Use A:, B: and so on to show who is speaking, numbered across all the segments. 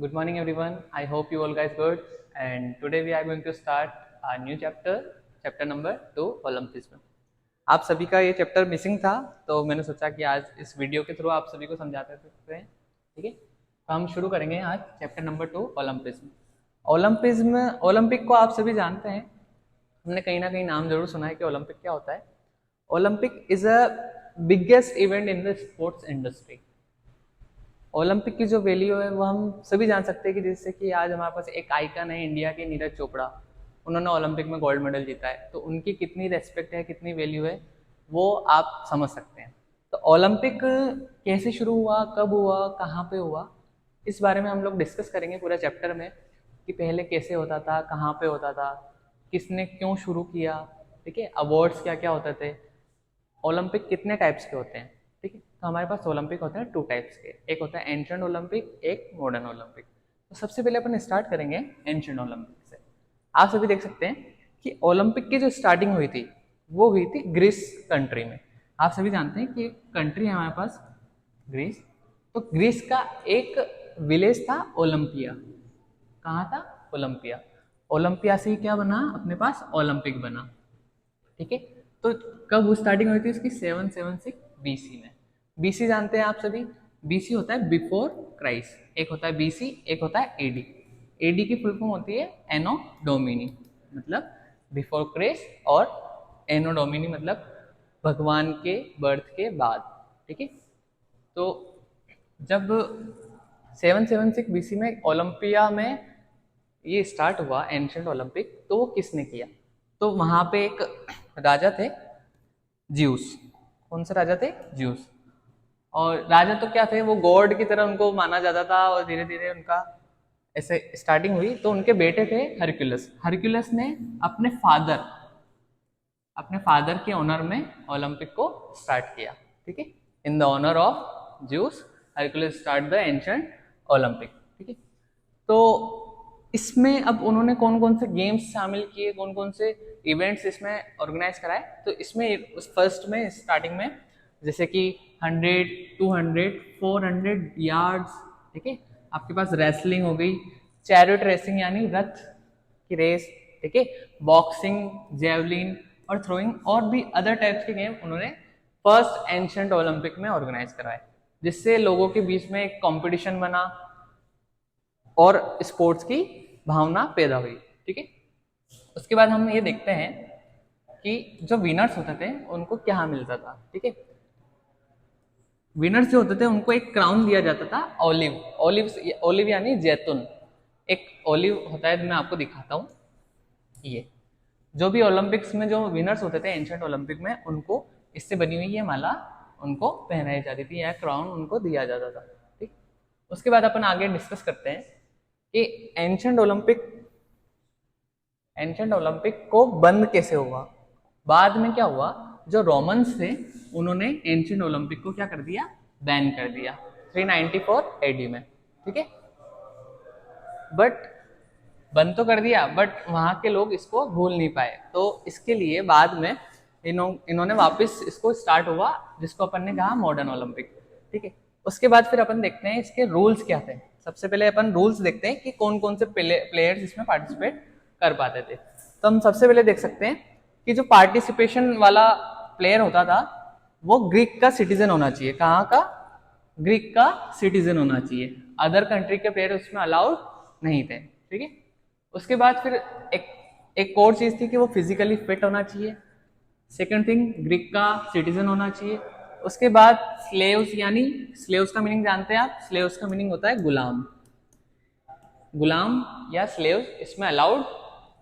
A: Good morning, everyone. I hope you all guys good. And today we are going to start a new chapter, chapter number 2, ओलंपिज्म। आप सभी का ये chapter missing था, तो मैंने सोचा कि आज इस वीडियो के थ्रू आप सभी को समझाते सकते हैं। ठीक है, तो हम शुरू करेंगे आज चैप्टर नंबर 2, ओलंपिज्म। ओलंपिज्म, ओलंपिक को आप सभी जानते हैं, हमने कहीं ना कहीं नाम जरूर सुना है कि ओलंपिक क्या होता है। Olympic is a biggest event in the sports industry. Olympic की जो वैल्यू है वो हम सभी जान सकते हैं कि जैसे कि आज हमारे पास एक आइकन है इंडिया के, नीरज चोपड़ा। उन्होंने ओलंपिक में गोल्ड मेडल जीता है, तो उनकी कितनी रेस्पेक्ट है, कितनी वैल्यू है, वो आप समझ सकते हैं। तो ओलंपिक कैसे शुरू हुआ, कब हुआ, कहाँ पे हुआ, इस बारे में हम लोग डिस्कस करेंगे पूरा चैप्टर में कि पहले कैसे होता था, कहाँ पे होता था, किसने क्यों शुरू किया। ठीक है, अवार्ड्स क्या क्या होते थे, ओलंपिक कितने टाइप्स के होते हैं। ठीक है, तो हमारे पास ओलंपिक होते हैं 2 टाइप्स के, एक होता है एंशिएंट ओलंपिक, एक मॉडर्न ओलंपिक। तो सबसे पहले अपन स्टार्ट करेंगे एंशिएंट ओलंपिक से। आप सभी देख सकते हैं कि ओलंपिक की जो स्टार्टिंग हुई थी वो हुई थी ग्रीस कंट्री में। आप सभी जानते हैं कि कंट्री है हमारे पास ग्रीस। तो ग्रीस का एक विलेज था ओलंपिया। कहाँ था? ओलंपिया। ओलंपिया से ही क्या बना अपने पास? ओलंपिक बना। ठीक है, तो कब स्टार्टिंग हुई थी इसकी? 776 बीसी में। बीसी जानते हैं आप सभी, बीसी होता है बिफोर क्राइस्ट। एक होता है बीसी, एक होता है एडी। एडी की फुल फॉर्म होती है एनो डोमिनी, मतलब बिफोर क्राइस्ट, और एनो डोमिनी मतलब भगवान के बर्थ के बाद। ठीक है, तो जब 776 बीसी में ओलंपिया में ये स्टार्ट हुआ एंशिएंट ओलंपिक, तो वो किसने किया? तो वहां पे एक राजा थे, ज्यूस। कौन से राजा थे? ज्यूस। और राजा तो क्या थे, वो गॉड की तरह उनको माना जाता था, और धीरे धीरे उनका ऐसे स्टार्टिंग हुई। तो उनके बेटे थे हरक्यूलस। हरक्यूलस ने अपने फादर के ऑनर में ओलंपिक को स्टार्ट किया। ठीक है, in the honour of Zeus Hercules start the ancient Olympic. ठीक है, तो इसमें अब उन्होंने कौन कौन से गेम्स शामिल किए, कौन कौन से इवेंट्स इसमें ऑर्गेनाइज कराए। तो इसमें उस फर्स्ट में स्टार्टिंग में जैसे कि 100, 200, 400 यार्ड्स। ठीक है, आपके पास रेसलिंग हो गई, चैरियट रेसिंग यानी रथ की रेस। ठीक है, बॉक्सिंग, जेवलिन और थ्रोइंग, और भी अदर टाइप्स के गेम उन्होंने फर्स्ट एंशिएंट ओलंपिक में ऑर्गेनाइज कराए, जिससे लोगों के बीच में एक कंपटीशन बना और स्पोर्ट्स की भावना पैदा हुई। ठीक है, उसके बाद हम ये देखते हैं कि जो विनर्स होते थे उनको क्या मिलता था। ठीक है, विनर्स जो होते थे उनको एक क्राउन दिया जाता था, ऑलिव। ऑलिव यानी जैतून। एक ऑलिव होता है, मैं आपको दिखाता हूँ। ये जो भी ओलंपिक्स में जो विनर्स होते थे एंशिएंट ओलंपिक में, उनको इससे बनी हुई ये माला उनको पहनाई जाती थी, या क्राउन उनको दिया जाता था। ठीक, उसके बाद अपन आगे डिस्कस करते हैं कि एंशिएंट ओलंपिक को बंद कैसे हुआ। बाद में क्या हुआ, जो रोमन्स थे उन्होंने एंशिएंट ओलंपिक को क्या कर दिया? बैन कर दिया 394 एडी में। ठीक है, बट बंद तो कर दिया, बट वहां के लोग इसको भूल नहीं पाए। तो इसके लिए बाद में इन्होंने वापस इसको स्टार्ट हुआ, जिसको अपन ने कहा मॉडर्न ओलंपिक। ठीक है, उसके बाद फिर अपन देखते हैं इसके रूल्स क्या थे। सबसे पहले अपन रूल्स देखते हैं कि कौन कौन से प्लेयर्स इसमें पार्टिसिपेट कर पाते थे। तो हम सबसे पहले देख सकते हैं कि जो पार्टिसिपेशन वाला प्लेयर होता था वो ग्रीक का सिटीजन होना चाहिए। कहाँ का? ग्रीक का सिटीजन होना चाहिए। अदर कंट्री के प्लेयर उसमें अलाउड नहीं थे। ठीक है, उसके बाद फिर एक और चीज थी कि वो फिजिकली फिट होना चाहिए। सेकंड थिंग, ग्रीक का सिटीजन होना चाहिए। उसके बाद स्लेव्स, यानी स्लेव्स का मीनिंग जानते हैं आप? स्लेव्स का मीनिंग होता है गुलाम। गुलाम या स्लेव्स इसमें अलाउड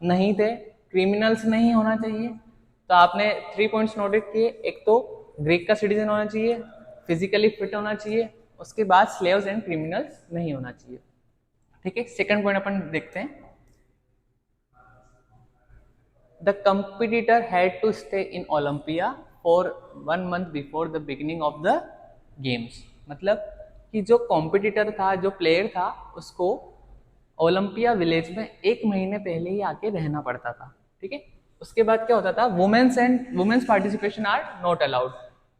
A: नहीं थे। क्रिमिनल्स नहीं होना चाहिए। तो आपने 3 पॉइंट्स नोटिस किए, एक तो ग्रीक का सिटीजन होना चाहिए, फिजिकली फिट होना चाहिए, उसके बाद स्लेव्स एंड क्रिमिनल्स नहीं होना चाहिए। ठीक है, सेकंड पॉइंट अपन देखते हैं। The competitor had to stay in Olympia for 1 month before the beginning of the games। मतलब कि जो कॉम्पिटिटर था, जो प्लेयर था, उसको ओलंपिया विलेज में 1 महीने पहले ही आके रहना पड़ता था। ठीक है, उसके बाद क्या होता था, women's participation are not allowed.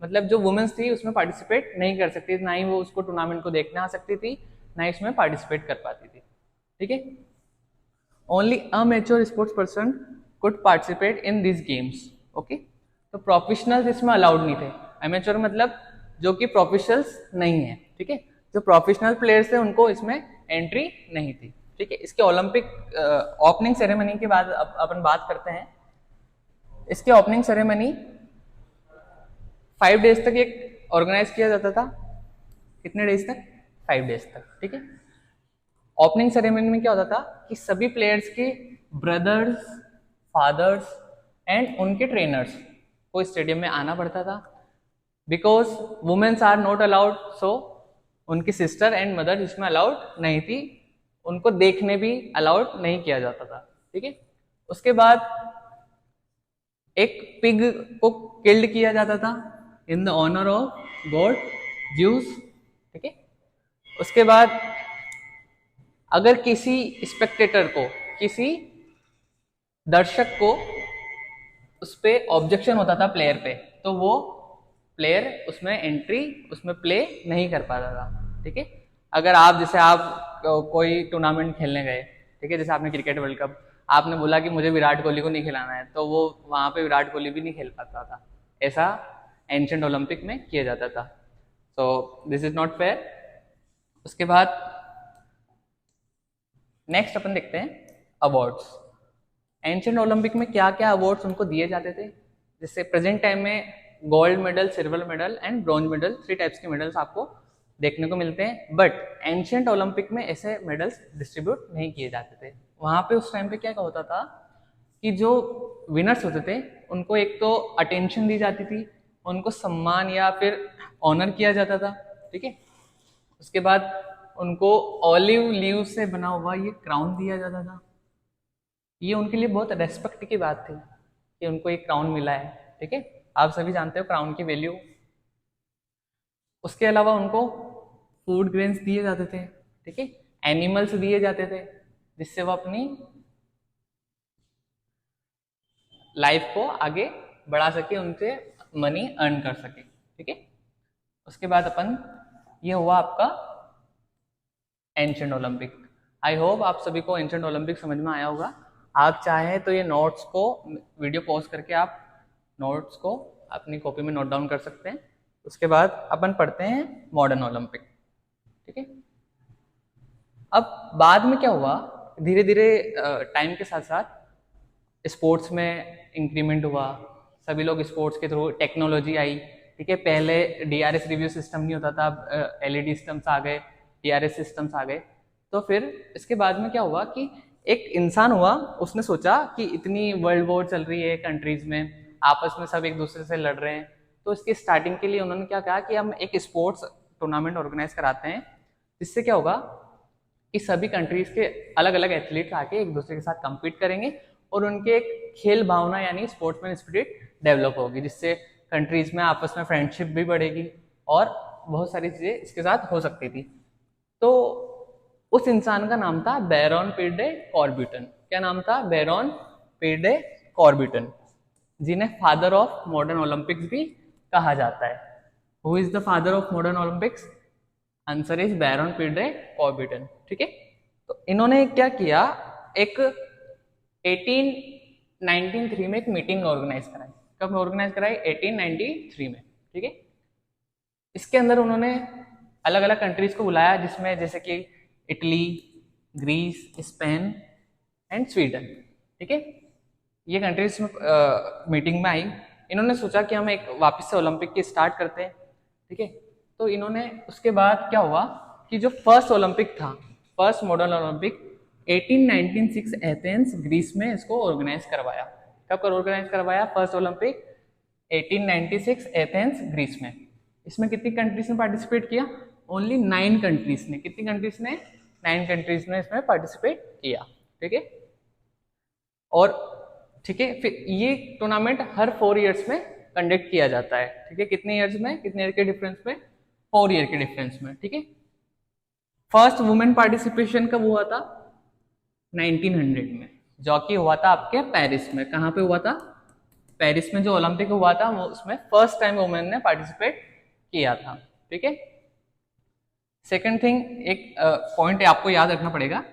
A: मतलब जो वुमेन्स थी उसमें पार्टिसिपेट नहीं कर सकती, ना ही वो उसको टूर्नामेंट को देखने आ सकती थी, ना इसमें पार्टिसिपेट कर पाती थी, ठीक है। Only a mature sports person could participate in this games, okay. तो प्रोफेशनल्स इसमें अलाउड नहीं थे। अमेच्योर मतलब जो कि प्रोफेशनल्स नहीं है, ठीक है। जो प्रोफेशनल प्लेयर्स थे उनको इसमें एंट्री नहीं थी, ठीक है। इसके ओलंपिक ओपनिंग सेरेमनी के बाद अपन बात करते हैं। इसके ओपनिंग सेरेमनी 5 डेज तक एक ऑर्गेनाइज किया जाता था। कितने डेज तक? 5 डेज तक, ठीक है। ओपनिंग सेरेमनी में क्या होता था कि सभी प्लेयर्स के ब्रदर्स, फादर्स एंड उनके ट्रेनर्स को स्टेडियम में आना पड़ता था। Because womens are not allowed, so उनकी सिस्टर एंड मदर इसमें अलाउड नहीं थी, उनको देखने भी अलाउड नहीं किया जाता था, ठीक है। उसके बाद एक पिग को किल्ड किया जाता था in the honour of god Zeus, ठीक है। उसके बाद अगर किसी स्पेक्टेटर को, किसी दर्शक को उस पर ऑब्जेक्शन होता था प्लेयर पे, तो वो प्लेयर उसमें एंट्री, उसमें प्ले नहीं कर पाता था, ठीक है। अगर आप जैसे आप कोई टूर्नामेंट खेलने गए, ठीक है, जैसे आपने क्रिकेट वर्ल्ड कप, आपने बोला कि मुझे विराट कोहली को नहीं खिलाना है, तो वो वहाँ पे विराट कोहली भी नहीं खेल पाता था। ऐसा एंशिएंट ओलंपिक में किया जाता था। So this is not fair. उसके बाद नेक्स्ट अपन देखते हैं अवार्ड्स। एंशिएंट ओलंपिक में क्या क्या अवार्ड्स उनको दिए जाते थे। जैसे प्रेजेंट टाइम में gold medal, silver medal and bronze medal, 3 types के मेडल्स आपको देखने को मिलते हैं। बट एंशिएंट ओलंपिक में ऐसे मेडल्स डिस्ट्रीब्यूट नहीं किए जाते थे। वहाँ पे उस टाइम पे क्या होता था कि जो विनर्स होते थे उनको एक तो अटेंशन दी जाती थी, उनको सम्मान या फिर ऑनर किया जाता था, ठीक है। उसके बाद उनको ऑलिव लीव से बना हुआ ये क्राउन दिया जाता था। ये उनके लिए बहुत रेस्पेक्ट की बात थी कि उनको एक क्राउन मिला है, ठीक है। आप सभी जानते हो क्राउन की वैल्यू। उसके अलावा उनको फूड ग्रेन्स दिए जाते थे, ठीक है। एनिमल्स दिए जाते थे जिससे वो अपनी लाइफ को आगे बढ़ा सके, उनसे मनी अर्न कर सके, ठीक है। उसके बाद अपन, ये हुआ आपका एंशिएंट ओलंपिक। आई होप आप सभी को एंशिएंट ओलंपिक समझ में आया होगा। आप चाहें तो ये नोट्स को, वीडियो पॉज करके आप नोट्स को अपनी कॉपी में नोट डाउन कर सकते हैं। उसके बाद अपन पढ़ते हैं मॉडर्न ओलंपिक, ठीक है। अब बाद में क्या हुआ, धीरे धीरे टाइम के साथ साथ स्पोर्ट्स में इंक्रीमेंट हुआ। सभी लोग स्पोर्ट्स के थ्रू, टेक्नोलॉजी आई, ठीक है। पहले DRS रिव्यू सिस्टम नहीं होता था, अब LED सिस्टम्स आ गए, DRS सिस्टम्स आ गए। तो फिर इसके बाद में क्या हुआ कि एक इंसान हुआ, उसने सोचा कि इतनी वर्ल्ड वॉर चल रही है कंट्रीज में, आपस में सब एक दूसरे से लड़ रहे हैं, तो इसकी स्टार्टिंग के लिए उन्होंने क्या कहा कि हम एक स्पोर्ट्स टूर्नामेंट ऑर्गेनाइज कराते हैं, जिससे क्या होगा कि सभी कंट्रीज के अलग अलग एथलीट्स आके एक दूसरे के साथ कम्पीट करेंगे और उनके एक खेल भावना यानी स्पोर्ट्समैन स्पिरिट डेवलप होगी, जिससे कंट्रीज में आपस में फ्रेंडशिप भी बढ़ेगी और बहुत सारी चीज़ें इसके साथ हो सकती थी। तो उस इंसान का नाम था बैरन पीर डे कॉर्बिटन। क्या नाम था? बैरन पीर डे कॉर्बिटन, जिन्हें फादर ऑफ मॉडर्न ओलंपिक्स भी कहा जाता है। Who is the father of modern Olympics? Answer is Baron Pierre de कॉर्बिटन, ठीक है। तो इन्होंने क्या किया, एक 1893 में एक मीटिंग ऑर्गेनाइज कराई। कब ऑर्गेनाइज कराई? 1893 में, ठीक है। इसके अंदर उन्होंने अलग अलग कंट्रीज को बुलाया, जिसमें जैसे कि Italy, Greece, Spain and Sweden, ठीक है। ये कंट्रीज मीटिंग में आई। इन्होंने सोचा कि हम एक वापस से ओलंपिक की स्टार्ट करते हैं, ठीक है। तो इन्होंने उसके बाद क्या हुआ कि जो फर्स्ट ओलंपिक था, first modern Olympic 1896 Athens Greece में इसको ऑर्गेनाइज करवाया। कब कर ऑर्गेनाइज करवाया फर्स्ट ओलंपिक? 1896 एथेंस ग्रीस में। इसमें कितनी कंट्रीज ने पार्टिसिपेट किया? ओनली 9 कंट्रीज ने। कितनी कंट्रीज ने? 9 कंट्रीज ने इसमें पार्टिसिपेट किया, ठीक है। और ठीक है, फिर ये टूर्नामेंट हर 4 इयर्स में कंडक्ट किया जाता है, ठीक है। कितने इयर्स में? कितने ईयर के डिफरेंस में? 4 ईयर के डिफरेंस में, ठीक है। फर्स्ट वुमेन पार्टिसिपेशन कब हुआ था? 1900 में, जो कि हुआ था आपके पेरिस में। कहाँ पे हुआ था? पेरिस में जो ओलंपिक हुआ था वो, उसमें फर्स्ट टाइम वुमेन ने पार्टिसिपेट किया था, ठीक है। सेकंड थिंग, एक पॉइंट आपको याद रखना पड़ेगा,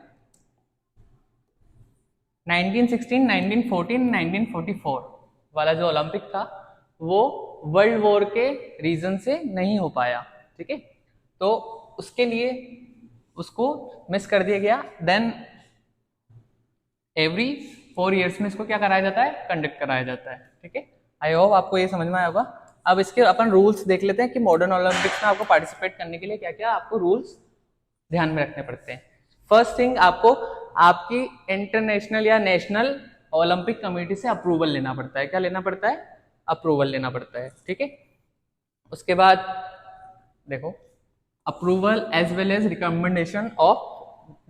A: 1916, 1914, 1944 वाला जो ओलंपिक था वो वर्ल्ड वॉर के रीजन से नहीं हो पाया, ठीक है, तो उसके लिए उसको मिस कर दिया गया। देन एवरी 4 ईयर्स में इसको क्या कराया जाता है, कंडक्ट कराया जाता है, ठीक है। आई होप आपको ये समझ में आया होगा। अब इसके अपन रूल्स देख लेते हैं कि मॉडर्न ओलंपिक्स में आपको पार्टिसिपेट करने के लिए क्या क्या आपको रूल्स ध्यान में रखने पड़ते हैं। फर्स्ट थिंग, आपको आपकी इंटरनेशनल या नेशनल ओलंपिक कमेटी से अप्रूवल लेना पड़ता है। क्या लेना पड़ता है, अप्रूवल लेना पड़ता है, ठीक है। उसके बाद देखो, approval as well as recommendation of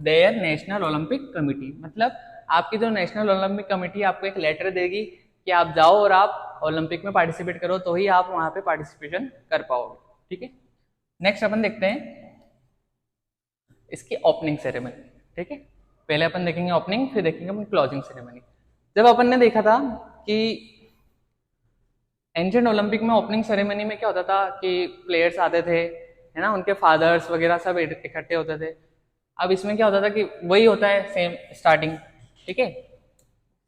A: their national Olympic committee, मतलब आपकी जो नेशनल ओलंपिक कमेटी आपको एक लेटर देगी कि आप जाओ और आप ओलंपिक में पार्टिसिपेट करो, तो ही आप वहां पे पार्टिसिपेशन कर पाओगे, ठीक है। नेक्स्ट अपन देखते हैं इसकी ओपनिंग सेरेमनी, ठीक है। पहले अपन देखेंगे ओपनिंग, फिर देखेंगे अपन क्लोजिंग सेरेमनी। जब अपन ने देखा था कि एंशिएंट ओलंपिक में ओपनिंग सेरेमनी में क्या होता था कि प्लेयर्स आते थे, है ना, उनके फादर्स वगैरह सब इकट्ठे होते थे। अब इसमें क्या होता था कि वही होता है सेम स्टार्टिंग, ठीक है।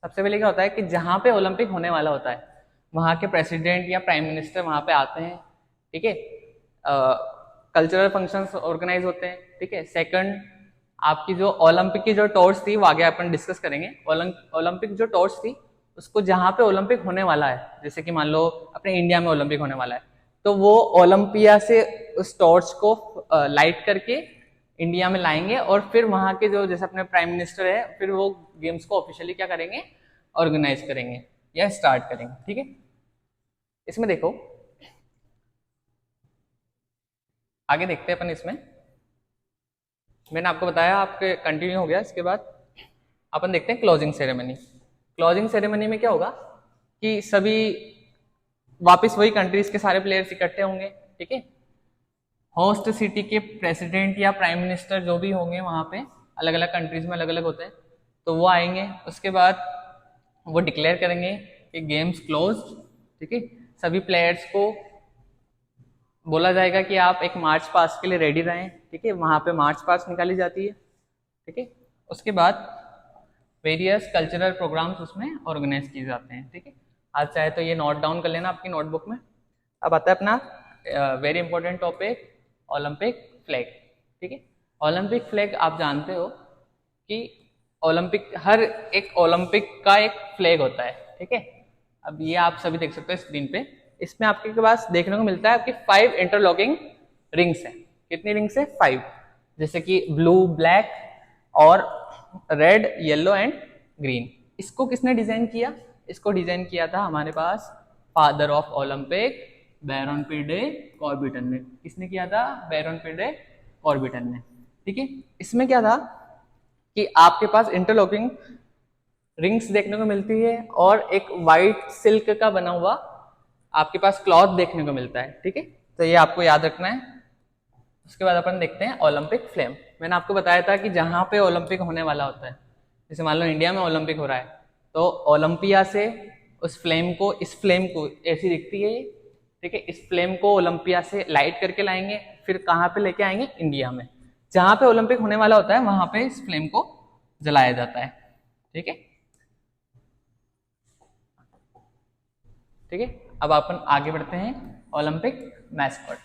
A: सबसे पहले क्या होता है कि जहाँ पे ओलंपिक होने वाला होता है वहाँ के प्रेसिडेंट या प्राइम मिनिस्टर वहाँ पे आते हैं, ठीक है। कल्चरल फंक्शंस ऑर्गेनाइज होते हैं, ठीक है। सेकंड, आपकी जो ओलंपिक की जो टॉर्च थी वो आगे अपन डिस्कस करेंगे। ओलंपिक जो टॉर्च थी उसको जहाँ पे ओलंपिक होने वाला है, जैसे कि मान लो अपने इंडिया में ओलंपिक होने वाला है, तो वो ओलंपिया से उस टॉर्च को लाइट करके इंडिया में लाएंगे और फिर वहाँ के जो जैसे अपने प्राइम मिनिस्टर है फिर वो गेम्स को ऑफिशियली क्या करेंगे, ऑर्गेनाइज करेंगे या स्टार्ट करेंगे, ठीक है। इसमें देखो, आगे देखते हैं अपन। इसमें मैंने आपको बताया, आपके कंटिन्यू हो गया। इसके बाद अपन देखते हैं क्लोजिंग सेरेमनी। क्लोजिंग सेरेमनी में क्या होगा कि सभी वापस वही कंट्रीज के सारे प्लेयर्स इकट्ठे होंगे, ठीक है। होस्ट सिटी के प्रेसिडेंट या प्राइम मिनिस्टर जो भी होंगे वहां पे, अलग अलग कंट्रीज में अलग अलग होते हैं, तो वो आएंगे। उसके बाद वो डिक्लेयर करेंगे कि गेम्स क्लोज, ठीक है। सभी प्लेयर्स को बोला जाएगा कि आप एक मार्च पास्ट के लिए रेडी रहें, ठीक है। वहां पे मार्च पास्ट निकाली जाती है, ठीक है। उसके बाद वेरियस कल्चरल प्रोग्राम्स उसमें ऑर्गेनाइज किए जाते हैं, ठीक है। आज चाहे तो ये नोट डाउन कर लेना आपकी नोटबुक में। अब आता है अपना very important topic, Olympic flag, ठीक है। ओलंपिक फ्लैग आप जानते हो कि ओलंपिक, हर एक ओलंपिक का एक फ्लैग होता है, ठीक है। अब ये आप सभी देख सकते हो स्क्रीन पे। इसमें आपके पास देखने को मिलता है आपकी 5 इंटरलॉकिंग रिंग्स हैं। कितनी रिंग्स है, 5, जैसे कि ब्लू, ब्लैक और रेड, येलो एंड ग्रीन। इसको किसने डिजाइन किया, इसको डिजाइन किया था हमारे पास father of Olympic Baron Pierre de Coubertin ने। किसने किया था, बैरन पी डे कॉर्बिटन ने, ठीक है। इसमें क्या था कि आपके पास इंटरलॉकिंग रिंग्स देखने को मिलती है और एक वाइट सिल्क का बना हुआ आपके पास क्लॉथ देखने को मिलता है, ठीक है। तो ये आपको याद रखना है। उसके बाद अपन देखते हैं ओलंपिक फ्लेम। मैंने आपको बताया था कि जहां पे ओलंपिक होने वाला होता है, जैसे मान लो इंडिया में ओलंपिक हो रहा है, तो ओलंपिया से उस फ्लेम को, इस फ्लेम को ऐसी दिखती है, ठीक है। इस फ्लेम को ओलंपिया से लाइट करके लाएंगे, फिर कहाँ पे लेके आएंगे, इंडिया में। जहां पे ओलंपिक होने वाला होता है वहां पे इस फ्लेम को जलाया जाता है, ठीक है, ठीक है। अब अपन आगे बढ़ते हैं, Olympic mascot.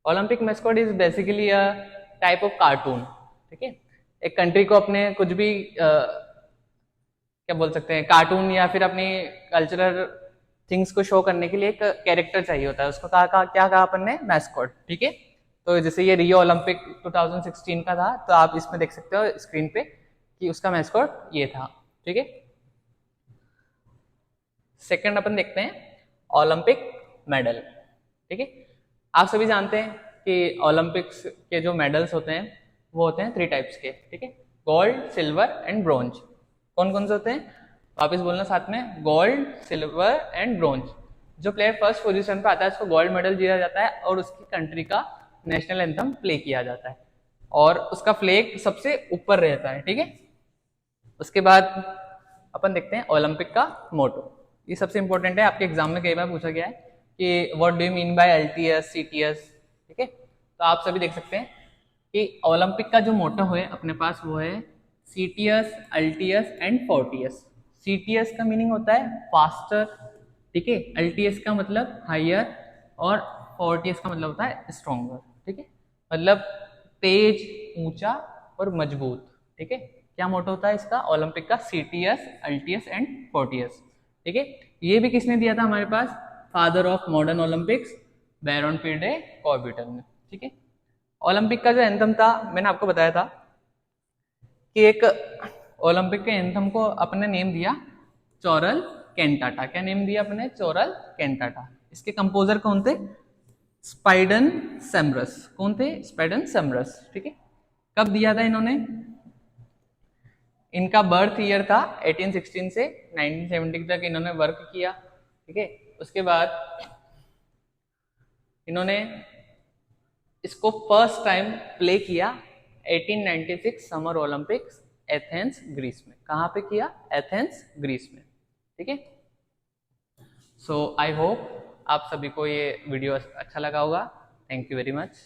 A: Olympic mascot is basically a type of cartoon, ठीक है। एक कंट्री को अपने कुछ भी क्या बोल सकते हैं, कार्टून या फिर अपनी कल्चरल थिंग्स को शो करने के लिए एक कैरेक्टर चाहिए होता है, उसको क्या कहा अपन ने, मैस्कॉट, ठीक है। तो जैसे ये रियो ओलंपिक 2016 का था, तो आप इसमें देख सकते हो स्क्रीन पे कि उसका मैस्कॉट ये था, ठीक है। सेकंड अपन देखते हैं ओलंपिक मेडल, ठीक है। आप सभी जानते हैं कि ओलंपिक्स के जो मेडल्स होते हैं वो होते हैं 3 टाइप्स के, ठीक है। Gold, silver and bronze. कौन कौन से होते हैं, वापस बोलना साथ में, गोल्ड, सिल्वर एंड ब्रोंज। जो प्लेयर फर्स्ट पोजीशन पे आता है उसको गोल्ड मेडल दिया जाता है और उसकी कंट्री का नेशनल एंथम प्ले किया जाता है और उसका फ्लैग सबसे ऊपर रहता है, ठीक है। उसके बाद अपन देखते हैं ओलंपिक का मोटो। ये सबसे इंपॉर्टेंट है, आपके एग्जाम में कई बार पूछा गया है कि what do you mean by LTS, CTS, ठीक है। तो आप सभी देख सकते हैं कि ओलंपिक का जो मोटो है अपने पास वो है सीटीएस, अल्टीएस एंड फोर्टियस। सीटीएस का मीनिंग होता है फास्टर, ठीक है, अल्टीएस का मतलब हायर और फोर्टियस का मतलब होता है स्ट्रॉन्गर, ठीक है, मतलब तेज, ऊंचा और मजबूत, ठीक है। क्या मोटो होता है इसका ओलंपिक का? सीटीएस, अल्टीएस एंड फोर्टियस, ठीक है। ये भी किसने दिया था हमारे पास? Father of modern Olympics, Baron Pierre de कॉर्बिटर ने, ठीक है। ओलंपिक का जो एंथम था मैंने आपको बताया था कि एक ओलंपिक के एंथम को अपने नेम दिया चोरल कैंटाटा। क्या नेम दिया अपने? चोरल कैंटाटा। इसके कंपोजर कौन थे? स्पाइडन सेमरस। कौन थे? स्पाइडन सेमरस, ठीक है। कब दिया था इन्होंने? इनका बर्थ ईयर था 1816 से 1970 तक इन्होंने वर्क किया, ठीक है। उसके बाद इन्होंने इसको फर्स्ट टाइम प्ले किया 1896 समर ओलंपिक्स एथेंस ग्रीस में। कहाँ पे किया? एथेंस ग्रीस में, ठीक है। सो आई होप आप सभी को ये वीडियो अच्छा लगा होगा। Thank you very much.